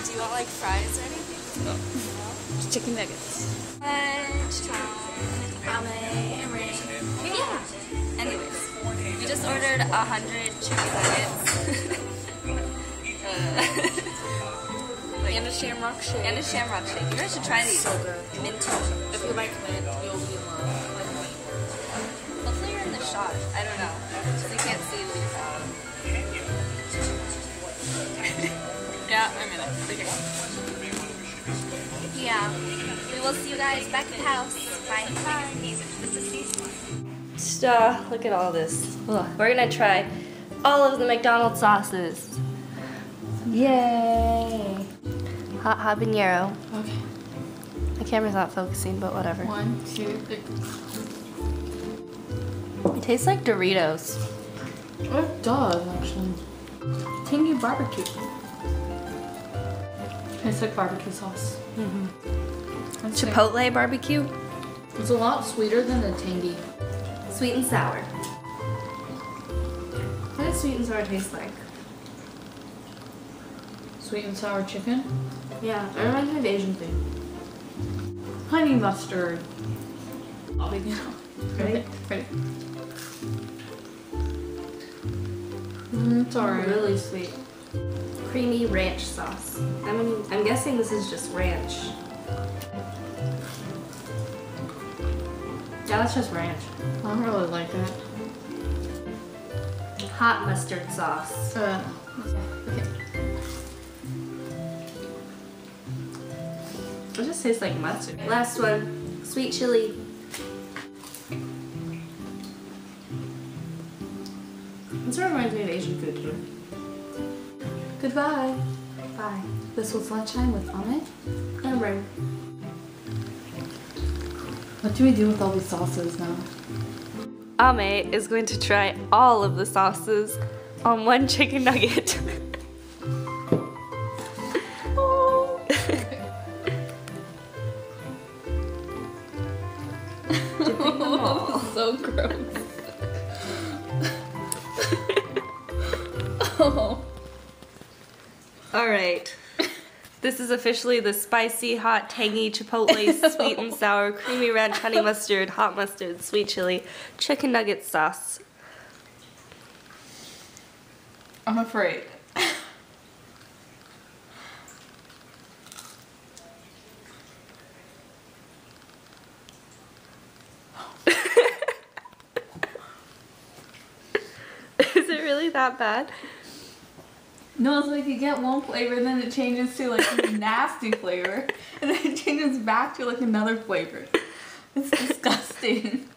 Do you want like fries or anything? No. Just chicken nuggets. Lunchtime. Ame and Rain. Yeah. Anyways, we just ordered 100 chicken nuggets. And a shamrock shake. And a shamrock shake. You guys should try these. So good. Minty. If you like mint, you'll be in love. Hopefully you're in the shot. I don't know. Because you can't see what you're Yeah, I'm in it. Okay. Yeah. We will see you guys back at the house. Bye. Bye. Look at all this. Ugh. We're gonna try all of the McDonald's sauces. Yay! Hot habanero. Okay. The camera's not focusing, but whatever. 1, 2, 3. It tastes like Doritos. Oh, it does, actually. Tangy barbecue. Tastes like barbecue sauce. Chipotle barbecue. It's a lot sweeter than the tangy. Sweet and sour. What does sweet and sour taste like? Sweet and sour chicken. Yeah, it reminds me of Asian food. Honey mustard. Oh, ready? Ready. It's alright. Really sweet. Creamy ranch sauce. I'm guessing this is just ranch. Yeah, that's just ranch. I don't really like that. Hot mustard sauce. Okay. It just tastes like mustard. Last one, sweet chili. It sort of reminds me of Asian food too. Goodbye. Bye. This was Lunchtime with Ame And Rain. What do we do with all these sauces now? Ame is going to try all of the sauces on one chicken nugget. So gross. Oh. All right. This is officially the spicy, hot, tangy, chipotle, sweet and sour, creamy ranch, honey mustard, hot mustard, sweet chili, chicken nugget sauce. I'm afraid. Is it really that bad? No, it's like you get one flavor and then it changes to like a nasty flavor and then it changes back to like another flavor. It's disgusting.